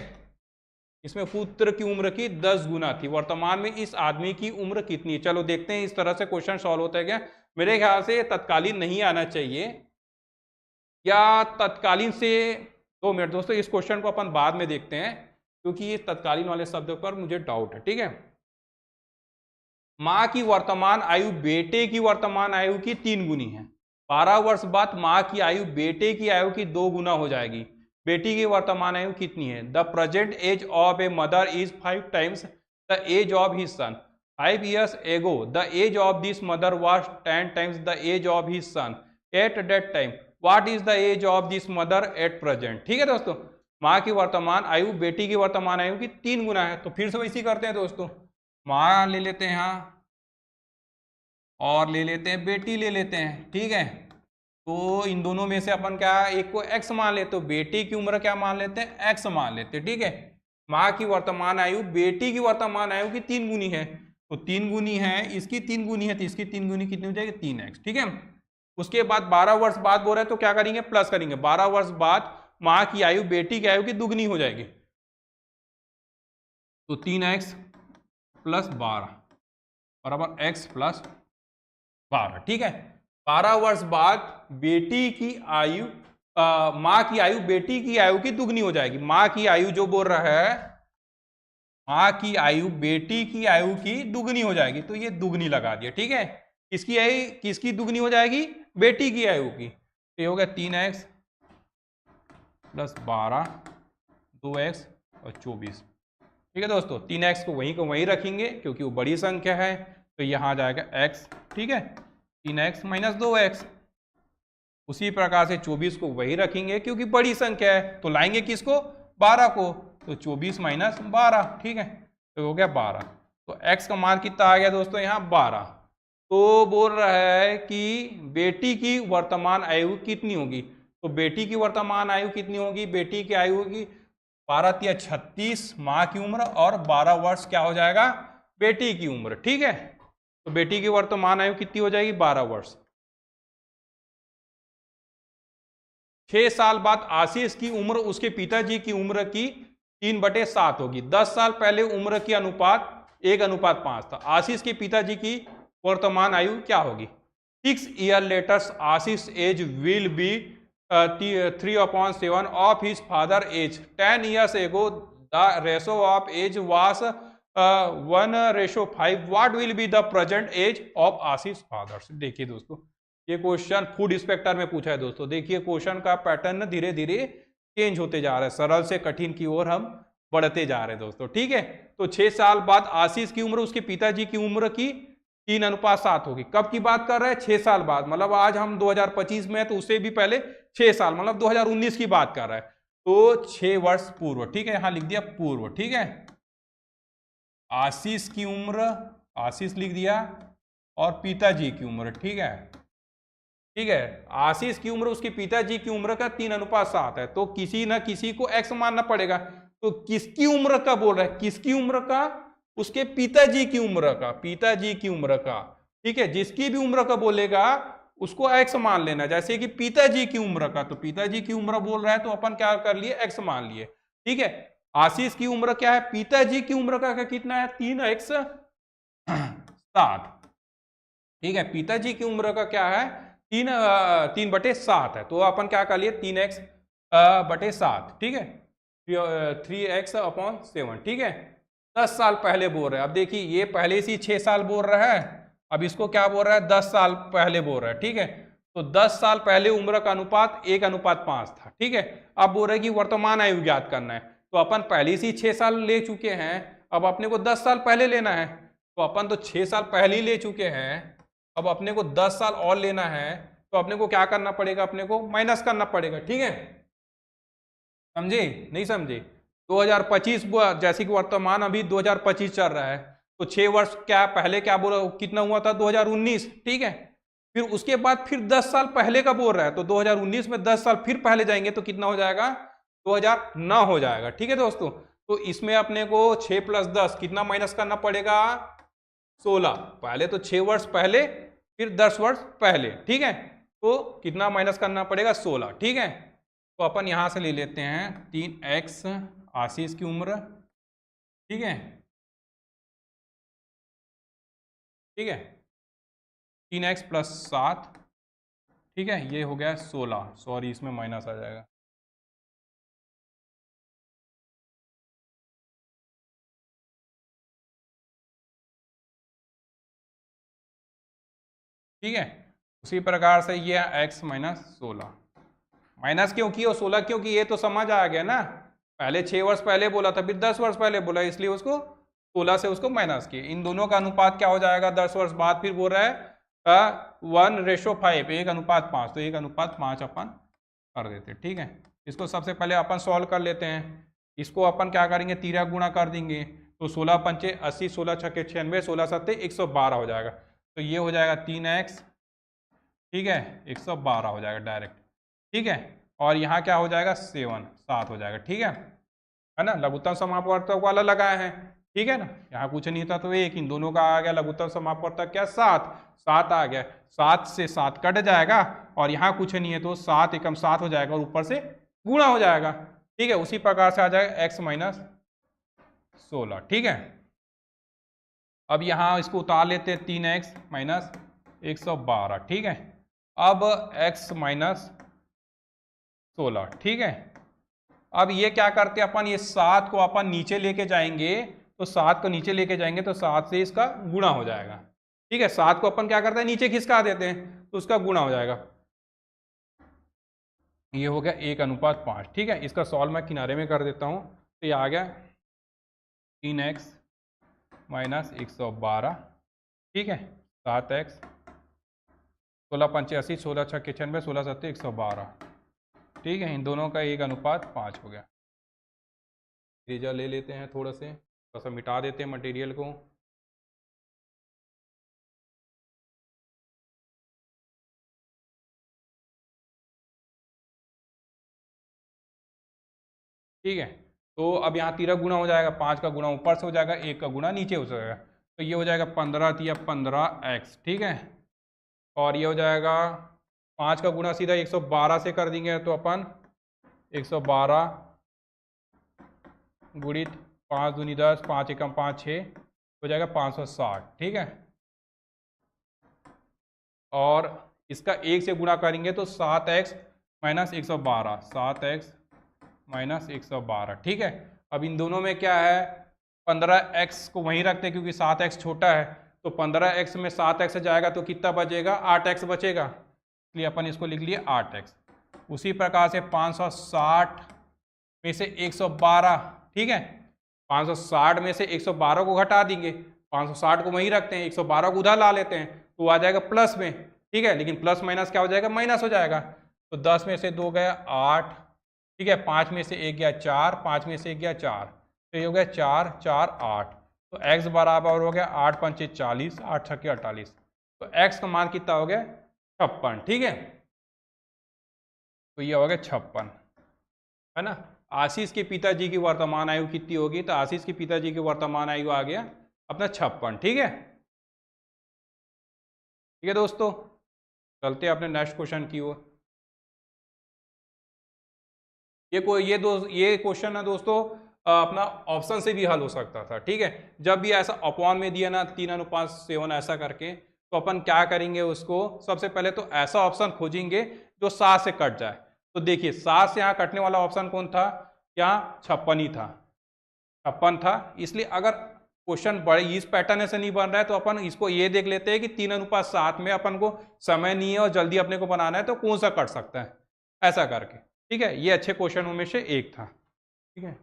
इसमें पुत्र की उम्र की 10 गुना थी। वर्तमान में इस आदमी की उम्र कितनी है, चलो देखते हैं इस तरह से क्वेश्चन सॉल्व होता है क्या। मेरे ख्याल से तत्कालीन नहीं आना चाहिए, या तत्कालीन से, 2 मिनट दोस्तों, इस क्वेश्चन को अपन बाद में देखते हैं क्योंकि ये तत्कालीन वाले शब्द पर मुझे डाउट है, ठीक है। माँ की वर्तमान आयु बेटे की वर्तमान आयु की 3 गुनी है। 12 वर्ष बाद माँ की आयु बेटे की आयु की 2 गुना हो जाएगी। बेटी की वर्तमान आयु कितनी है? The present age of a mother is 5 times the age of his son. 5 years ago the age of this mother was 10 times the age of his son at that time. What is the age of this mother at present? ठीक है दोस्तों, माँ की वर्तमान आयु बेटी की वर्तमान आयु की 3 गुना है। तो फिर से वैसे करते हैं दोस्तों, माँ ले लेते हैं यहाँ और ले लेते हैं बेटी ले लेते हैं, ठीक है। तो इन दोनों में से अपन क्या, एक को x मान लेते, तो बेटी की उम्र क्या मान लेते हैं? x मान लेते हैं, ठीक है। माँ की वर्तमान आयु बेटी की वर्तमान आयु की 3 गुनी है, तो 3 गुनी है, इसकी 3 गुनी है, तो इसकी 3 गुनी कितनी हो जाएगी? 3x, ठीक है। उसके बाद 12 वर्ष बाद बोल रहे हैं तो क्या करेंगे? प्लस करेंगे। 12 वर्ष बाद माँ की आयु बेटी की आयु की दुगनी हो जाएगी, तो 3x प्लस 12 बराबर x प्लस 12, ठीक है। 12 वर्ष बाद बेटी की आयु, माँ की आयु बेटी की आयु की दुगनी हो जाएगी। माँ की आयु जो बोल रहा है, माँ की आयु बेटी की आयु की दुगनी हो जाएगी, तो ये दुगनी लगा दिया, ठीक है। किसकी आयु, किसकी दुगनी हो जाएगी? बेटी की आयु की। तो ये हो गया 3x प्लस 12, 2x और 24, ठीक है दोस्तों। 3x को वहीं रखेंगे क्योंकि वो बड़ी संख्या है, तो यहाँ आ जाएगा x, ठीक है। 3x minus 2x। उसी प्रकार से 24 को वही रखेंगे क्योंकि बड़ी संख्या है, तो लाएंगे किसको? 12 को, तो 24 माइनस 12, ठीक है, तो हो गया 12। तो x का मान कितना आ गया दोस्तों? यहाँ 12। तो बोल रहा है कि बेटी की वर्तमान आयु कितनी होगी? तो बेटी की वर्तमान आयु कितनी होगी? बेटी की आयु होगी 12 या 36 माँ की उम्र, और 12 वर्ष क्या हो जाएगा? बेटी की उम्र, ठीक है। तो बेटी की वर्तमान आयु कितनी हो जाएगी? 12 वर्ष। 6 साल बाद आशीष की उम्र उसके पिताजी की उम्र की 3/7 होगी। 10 साल पहले उम्र की अनुपात 1:5 था। आशीष के पिताजी की वर्तमान आयु क्या होगी? 6 years later Ashish age will be 3/7 of his father age. 10 years ago the ratio of age was 1:5। What will be the present age of Ashish father? देखिए दोस्तों, ये क्वेश्चन फूड इंस्पेक्टर में पूछा है दोस्तों। देखिए क्वेश्चन का पैटर्न धीरे धीरे चेंज होते जा रहा है, सरल से कठिन की ओर हम बढ़ते जा रहे हैं दोस्तों, ठीक है। तो 6 साल बाद आशीष की उम्र उसके पिताजी की उम्र की 3:7 होगी। कब की बात कर रहे हैं? 6 साल बाद, मतलब आज हम 2025 में है, तो उससे भी पहले 6 साल, मतलब 2019 की बात कर रहा है, तो 6 वर्ष पूर्व, ठीक है। यहां लिख दिया पूर्व, ठीक है। आशीष की उम्र, आशीष लिख दिया, और पिताजी की उम्र, ठीक है, ठीक है। आशीष की उम्र उसके पिताजी की उम्र का 3:7 है, तो किसी ना किसी को x मानना पड़ेगा। तो किसकी उम्र का बोल रहा है? किसकी उम्र का? उसके पिताजी की उम्र का, पिताजी की उम्र का, ठीक है। जिसकी भी उम्र का बोलेगा उसको x मान लेना, जैसे कि पिताजी की उम्र का, तो पिताजी की उम्र बोल रहा है तो अपन क्या कर लिए? x मान लिए, ठीक है। आशीष की उम्र क्या है? पिताजी की उम्र का कितना है? 3x7, ठीक है। पिताजी की उम्र का क्या है? 3/7 है, तो अपन क्या कर लिए? 3x/7, ठीक है, 3x/7, ठीक है। 10 साल पहले बोल रहे हैं। अब देखिए ये पहले से 6 साल बोल रहा है, अब इसको क्या बोल रहा है? 10 साल पहले बोल रहा है, ठीक है। तो 10 साल पहले उम्र का अनुपात 1:5 था, ठीक है। अब बोल रहे हैं कि वर्तमान आयु ज्ञात करना है, तो अपन पहले से 6 साल ले चुके हैं, अब अपने को 10 साल पहले लेना है, तो अपन तो 6 साल पहले ही ले चुके हैं, अब अपने को 10 साल और लेना है, तो अपने को क्या करना पड़ेगा? अपने को माइनस करना पड़ेगा, ठीक है। समझे? नहीं समझे? 2025 जैसे कि वर्तमान अभी 2025 चल रहा है, तो 6 वर्ष क्या पहले क्या बोला, कितना हुआ था? 2019, ठीक है। फिर उसके बाद फिर 10 साल पहले का बोल रहा है, तो 2019 में 10 साल फिर पहले जाएंगे तो कितना हो जाएगा? 2009 हो जाएगा, ठीक है दोस्तों। तो इसमें अपने को 6 + 10 कितना माइनस करना पड़ेगा? 16। पहले तो 6 वर्ष पहले, फिर 10 वर्ष पहले, ठीक है। तो कितना माइनस करना पड़ेगा? 16, ठीक है। तो अपन यहां से ले लेते हैं 3x आशीष की उम्र, ठीक है, ठीक है, 3x + 7, ठीक है, ये हो गया 16, सॉरी इसमें माइनस आ जाएगा। ठीक है, उसी प्रकार से ये x माइनस 16, माइनस क्यों की और 16 क्यों की ये तो समझ आ गया ना। पहले 6 वर्ष पहले बोला था, फिर 10 वर्ष पहले बोला, इसलिए उसको 16 से उसको माइनस किए। इन दोनों का अनुपात क्या हो जाएगा 10 वर्ष बाद, फिर बोल रहा है 1:5, 1:5, तो 1:5 अपन कर देते। ठीक है, इसको सबसे पहले अपन सॉल्व कर लेते हैं। इसको अपन क्या करेंगे, तिरा गुणा कर देंगे, तो 16 पंचे 80, 16 छक्के 96, 16 सत्ते 112 हो जाएगा। तो ये हो जाएगा 3x, ठीक है, 112 हो जाएगा डायरेक्ट। ठीक है, और यहाँ क्या हो जाएगा 7 हो जाएगा। ठीक है ना, लघुत्तम समापवर्तक वाला लगाए हैं। ठीक है ना, यहाँ कुछ नहीं था तो एक, इन दोनों का आ गया लघुत्तम समापवर्तक क्या 7 आ गया, 7 से 7 कट जाएगा, और यहाँ कुछ नहीं है तो 7 एकम 7 हो जाएगा और ऊपर से गुणा हो जाएगा। ठीक है, उसी प्रकार से आ जाएगा x माइनस 16। ठीक है, अब यहाँ इसको उतार लेते हैं, 3x माइनस 112। ठीक है, अब x माइनस 16। ठीक है, अब ये क्या करते हैं अपन, ये 7 को अपन नीचे लेके जाएंगे, तो 7 को नीचे लेके जाएंगे तो 7 से इसका गुणा हो जाएगा। ठीक है, 7 को अपन क्या करते हैं, नीचे खिसका देते हैं तो उसका गुणा हो जाएगा। ये हो गया 1:5। ठीक है, इसका सॉल्व मैं किनारे में कर देता हूँ, तो ये आ गया 3x माइनस 112। ठीक है, 7x, 16 पंचे 80, 16 छक्के 96, 16 सत्ते 112। ठीक है, इन दोनों का 1:5 हो गया। रेजा ले लेते हैं, थोड़ा सा मिटा देते हैं मटेरियल को। ठीक है, तो अब यहाँ 13 गुना हो जाएगा, 5 का गुना ऊपर से हो जाएगा, 1 का गुना नीचे हो जाएगा, तो ये हो जाएगा 15 या 15x। ठीक है, और ये हो जाएगा 5 का गुना सीधा 112 से कर देंगे, तो अपन 112 गुणित 5 दूनी 10, 5 एकम 5 6 हो जाएगा 560। ठीक है, और इसका 1 से गुणा करेंगे तो 7x माइनस 112, 7x माइनस 112। ठीक है, अब इन दोनों में क्या है, 15x को वहीं रखते हैं क्योंकि 7x छोटा है, तो 15x में 7x जाएगा तो कितना बचेगा, 8x बचेगा, इसलिए अपन इसको लिख लिए 8x। उसी प्रकार से 560 में से 112, ठीक है, 560 में से 112 को घटा देंगे, 560 को वहीं रखते हैं, 112 को उधर ला लेते हैं तो आ जाएगा प्लस में। ठीक है, लेकिन प्लस माइनस क्या हो जाएगा, माइनस हो जाएगा, तो 10 में से 2 गया 8। ठीक है, 5 में से 1 गया 4, 5 में से 1 गया 4, तो ये हो गया 4 4 8, तो x बराबर हो गया 8 पंचे 40, 8 छक्के 48, तो x का मान कितना हो गया 56। ठीक है, तो ये हो गया 56, है ना। आशीष के पिताजी की वर्तमान आयु कितनी होगी, तो आशीष के पिताजी की वर्तमान आयु आ गया अपना 56। ठीक है, ठीक है दोस्तों, चलते हैं अपने नेक्स्ट क्वेश्चन की ओर। ये क्वेश्चन है दोस्तों अपना ऑप्शन से भी हल हो सकता था। ठीक है, जब भी ऐसा अपॉन में दिया ना 3:7 ऐसा करके, तो अपन क्या करेंगे, उसको सबसे पहले तो ऐसा ऑप्शन खोजेंगे जो 7 से कट जाए। तो देखिए 7 से यहाँ कटने वाला ऑप्शन कौन था, यहाँ 56 ही था, 56 था। इसलिए अगर क्वेश्चन बड़े इस पैटर्न से नहीं बन रहा है तो अपन इसको ये देख लेते हैं कि 3:7 में अपन को समय नहीं है और जल्दी अपने को बनाना है, तो कौन सा कट सकता है, ऐसा करके। ठीक है, ये अच्छे क्वेश्चनों में से एक था। ठीक है,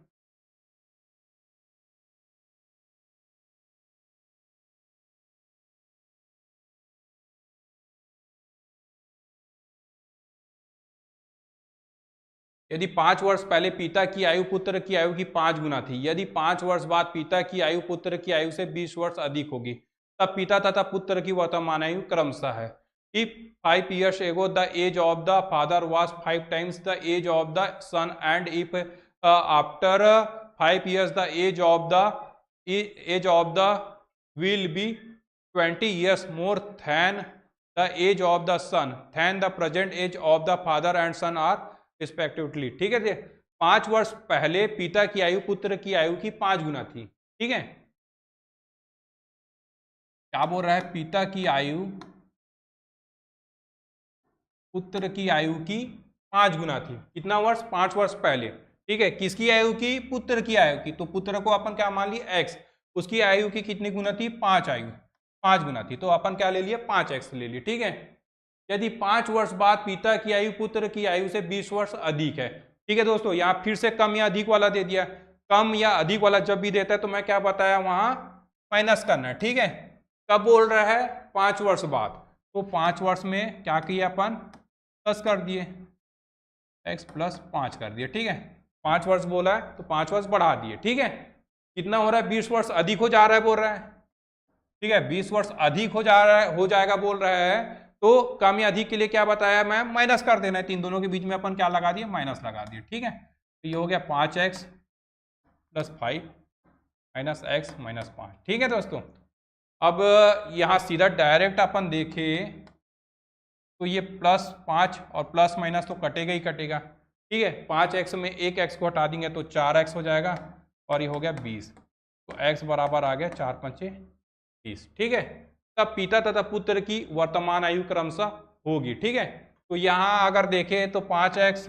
यदि 5 वर्ष पहले पिता की आयु पुत्र की आयु की 5 गुना थी, यदि 5 वर्ष बाद पिता की आयु पुत्र की आयु से 20 वर्ष अधिक होगी, तब पिता तथा पुत्र की वर्तमान आयु क्रमशः है। If 5 years ago the age of the father was 5 times the age of the son, and if after 5 years the age of the will be 20 years more than the age of the son, then the present age of the father and son are respectively. ठीक है जी, 5 वर्ष पहले पिता की आयु पुत्र की आयु की 5 गुना थी। ठीक है, क्या बोल रहा है, पिता की आयु पुत्र की आयु की 5 गुना थी। कितना वर्ष? 5 वर्ष पहले। ठीक है, किसकी आयु की? पुत्र की आयु की। तो पुत्र को अपन क्या मान लिए? x। उसकी आयु की कितनी गुना थी? 5 गुना थी, तो अपन क्या ले लिए? 5x ले लिए। ठीक है, यदि 5 वर्ष बाद पिता की आयु पुत्र की आयु से 20 वर्ष अधिक है। ठीक है दोस्तों, यहाँ फिर से कम या अधिक वाला दे दिया। कम या अधिक वाला जब भी देता है तो मैं क्या बताया वहां? माइनस करना है। ठीक है, कब बोल रहा है? 5 वर्ष बाद। तो 5 वर्ष में क्या किया अपन? प्लस कर दिए, x प्लस 5 कर दिए। ठीक है, 5 वर्ष बोला है तो 5 वर्ष बढ़ा दिए। ठीक है, कितना हो रहा है? 20 वर्ष अधिक हो जा रहा है बोल रहा है। ठीक है, 20 वर्ष अधिक हो जा रहा है, हो जाएगा बोल रहा है। तो कम या अधिक के लिए क्या बताया मैं? माइनस कर देना है। तीन दोनों के बीच में अपन क्या लगा दिए? माइनस लगा दिए। ठीक है, तो ये हो गया 5x plus 5 minus x minus 5। ठीक है दोस्तों, अब यहाँ सीधा डायरेक्ट अपन देखें तो ये प्लस 5 और प्लस माइनस तो कटेगा ही कटेगा। ठीक है, 5x में एक x को हटा देंगे तो 4x हो जाएगा और ये हो गया 20। तो x बराबर आ गया 4 5 20। ठीक है, तब पिता तथा पुत्र की वर्तमान आयु क्रमशः होगी। ठीक है, तो यहाँ अगर देखें तो 5x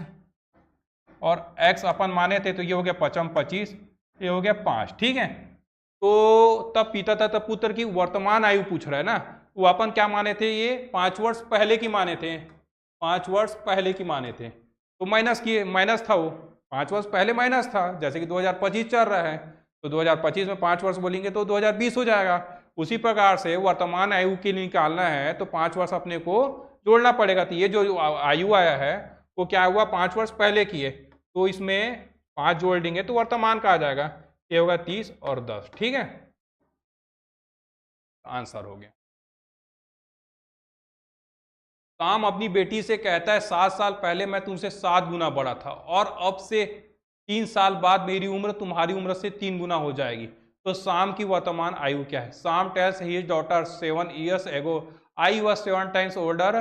और x अपन माने थे तो ये हो गया 5 25, ये हो गया 5। ठीक है, तो तब पिता तथा पुत्र की वर्तमान आयु पूछ रहा है ना, वो अपन क्या माने थे? ये 5 वर्ष पहले की माने थे। 5 वर्ष पहले की माने थे तो माइनस किए, माइनस था वो 5 वर्ष पहले माइनस था। जैसे कि 2025 चल रहा है तो 2025 में 5 वर्ष बोलेंगे तो 2020 हो जाएगा। उसी प्रकार से वर्तमान आयु के लिए निकालना है तो 5 वर्ष अपने को जोड़ना पड़ेगा। तो ये जो आयु आया है वो क्या हुआ? 5 वर्ष पहले की है, तो इसमें 5 जोड़ देंगे तो वर्तमान का आ जाएगा। ये होगा 30 और 10। ठीक है, आंसर हो गया। काम अपनी बेटी से कहता है 7 साल पहले मैं तुमसे 7 गुना बड़ा था और अब से 3 साल बाद मेरी उम्र तुम्हारी उम्र से 3 गुना हो जाएगी। तो शाम की वर्तमान आयु क्या है? शाम tales his daughter 7 years ago I was 7 times older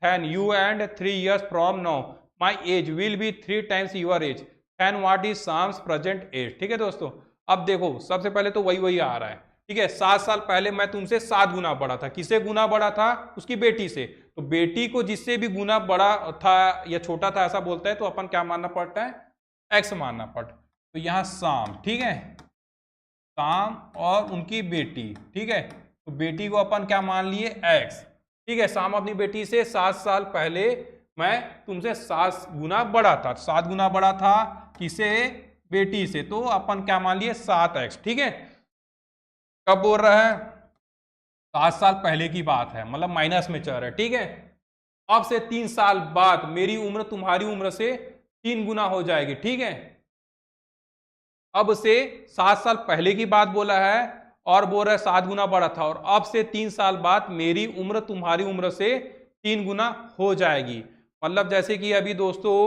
than you and 3 years from now my age will be 3 times your age and what is Sham's present age। ठीक है दोस्तों, अब देखो सबसे पहले तो वही आ रहा है। ठीक है, 7 साल पहले मैं तुमसे 7 गुना बड़ा था। किससे गुना बड़ा था? उसकी बेटी से। तो बेटी को जिससे भी गुना बड़ा था या छोटा था ऐसा बोलता है तो अपन क्या मानना पड़ता है? x मानना पड़ता। तो यहाँ शाम, ठीक है, शाम और उनकी बेटी। ठीक है, तो बेटी को अपन क्या मान लिए? x। ठीक है, शाम अपनी बेटी से 7 साल पहले मैं तुमसे 7 गुना बड़ा था। 7 गुना बड़ा था किसे? बेटी से, तो अपन क्या मान लिए? 7x। ठीक है, कब बोल रहा है? 7 साल पहले की बात है, मतलब माइनस में चल रहा है। ठीक है, अब से 3 साल बाद मेरी उम्र तुम्हारी उम्र से 3 गुना हो जाएगी। ठीक है, अब से 7 साल पहले की बात बोला है और बोल रहा है 7 गुना बड़ा था और अब से 3 साल बाद मेरी उम्र तुम्हारी उम्र से 3 गुना हो जाएगी। मतलब जैसे कि अभी दोस्तों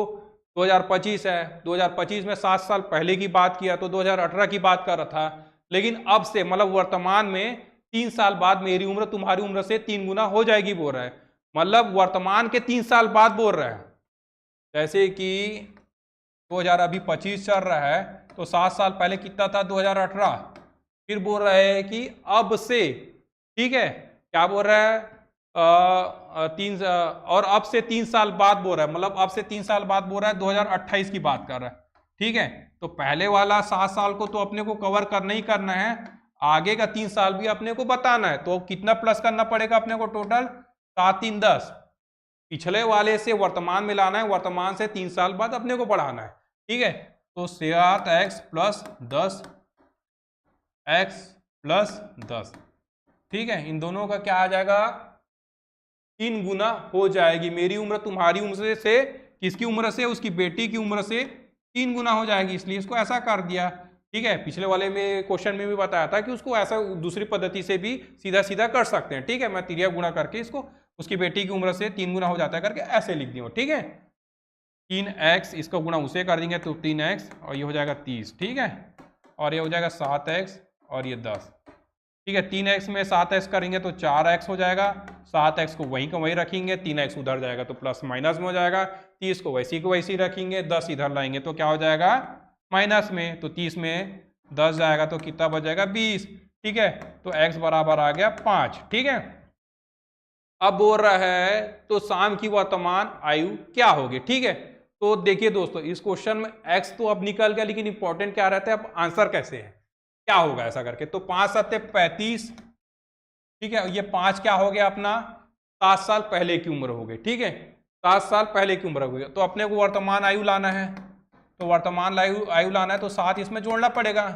2025 है, 2025 में 7 साल पहले की बात किया तो 2018 की बात कर रहा था, लेकिन अब से मतलब वर्तमान में 3 साल बाद मेरी उम्र तुम्हारी उम्र से 3 गुना हो जाएगी बोल रहा है। मतलब वर्तमान के 3 साल बाद बोल रहा है। जैसे कि 2025 चल रहा है तो 7 साल पहले कितना था? 2018। फिर बोल रहा है कि अब से, ठीक है, क्या बोल रहा है? और अब से 3 साल बाद बोल रहा है, मतलब अब से 3 साल बाद बोल रहा है 2028 की बात कर रहा है। ठीक है, तो पहले वाला 7 साल को तो अपने को कवर करना ही करना है, आगे का 3 साल भी अपने को बताना है। तो कितना प्लस करना पड़ेगा अपने को? टोटल 7 3 10। पिछले वाले से वर्तमान में लाना है, वर्तमान से 3 साल बाद अपने को बढ़ाना है। ठीक है, तो 7x प्लस 10 x प्लस 10। ठीक है, इन दोनों का क्या आ जाएगा? 3 गुना हो जाएगी। मेरी उम्र तुम्हारी उम्र से किसकी उम्र से? उसकी बेटी की उम्र से 3 गुना हो जाएगी, इसलिए इसको ऐसा कर दिया। ठीक है, पिछले वाले में क्वेश्चन में भी बताया था कि उसको ऐसा दूसरी पद्धति से भी सीधा सीधा कर सकते हैं। ठीक है, मैं तिरिया गुणा करके इसको उसकी बेटी की उम्र से 3 गुना हो जाता है करके ऐसे लिख दिया। ठीक है, 3x इसका गुणा उसे कर देंगे तो 3x और ये हो जाएगा 30। ठीक है, और ये हो जाएगा 7x और ये 10। ठीक है, 3x में 7x करेंगे तो 4x हो जाएगा। 7x को वहीं का वहीं रखेंगे, 3x उधर जाएगा तो प्लस माइनस में हो जाएगा। 30 को वैसी रखेंगे, 10 इधर लाएंगे तो क्या हो जाएगा? माइनस में। तो 30 में 10 जाएगा तो कितना बच जाएगा? 20। ठीक है, तो x बराबर आ गया 5। ठीक है, अब बोल रहा है तो शाम की वर्तमान आयु क्या होगी, ठीक है। तो देखिए दोस्तों, इस क्वेश्चन में एक्स तो अब निकल गया, लेकिन इंपॉर्टेंट क्या रहता है, अब आंसर कैसे है, क्या होगा ऐसा करके। तो 5 सत्ते 35, ठीक है। ये 5 क्या हो गया अपना, 7 साल पहले की उम्र हो गई, ठीक है। 7 साल पहले की उम्र हो गई, तो अपने को वर्तमान आयु लाना है। तो वर्तमान आयु लाना है तो 7 इसमें जोड़ना पड़ेगा,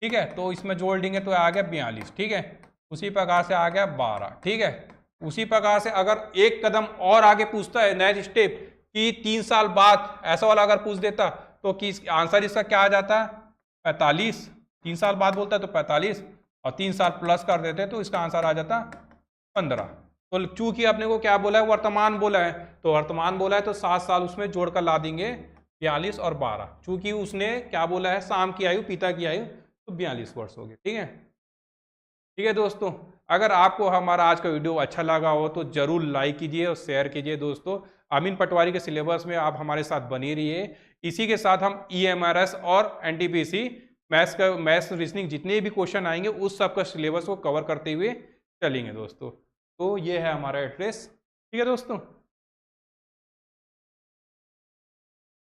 ठीक है। तो इसमें जोड़ देंगे तो आ गया 42, ठीक है। उसी प्रकार से आ गया 12, ठीक है। उसी प्रकार से अगर एक कदम और आगे पूछता है नेक्स्ट स्टेप कि 3 साल बाद, ऐसा वाला अगर पूछ देता तो किस आंसर इसका क्या आ जाता, 45। 3 साल बाद बोलता है तो 45, और 3 साल प्लस कर देते तो इसका आंसर आ जाता 15। तो चूंकि अपने को क्या बोला है, वर्तमान बोला है, तो वर्तमान बोला है तो 7 साल उसमें जोड़कर ला देंगे, 42 और 12। चूंकि उसने क्या बोला है, शाम की आयु, पिता की आयु, तो 42 वर्ष हो गए, ठीक है। ठीक है दोस्तों, अगर आपको हमारा आज का वीडियो अच्छा लगा हो तो जरूर लाइक कीजिए और शेयर कीजिए दोस्तों। अमीन पटवारी के सिलेबस में आप हमारे साथ बने रहिए। इसी के साथ हम EMRS और NTPC मैथ्स रीजनिंग जितने भी क्वेश्चन आएंगे उस सब का सिलेबस को कवर करते हुए चलेंगे दोस्तों। तो ये है हमारा एड्रेस, ठीक है दोस्तों।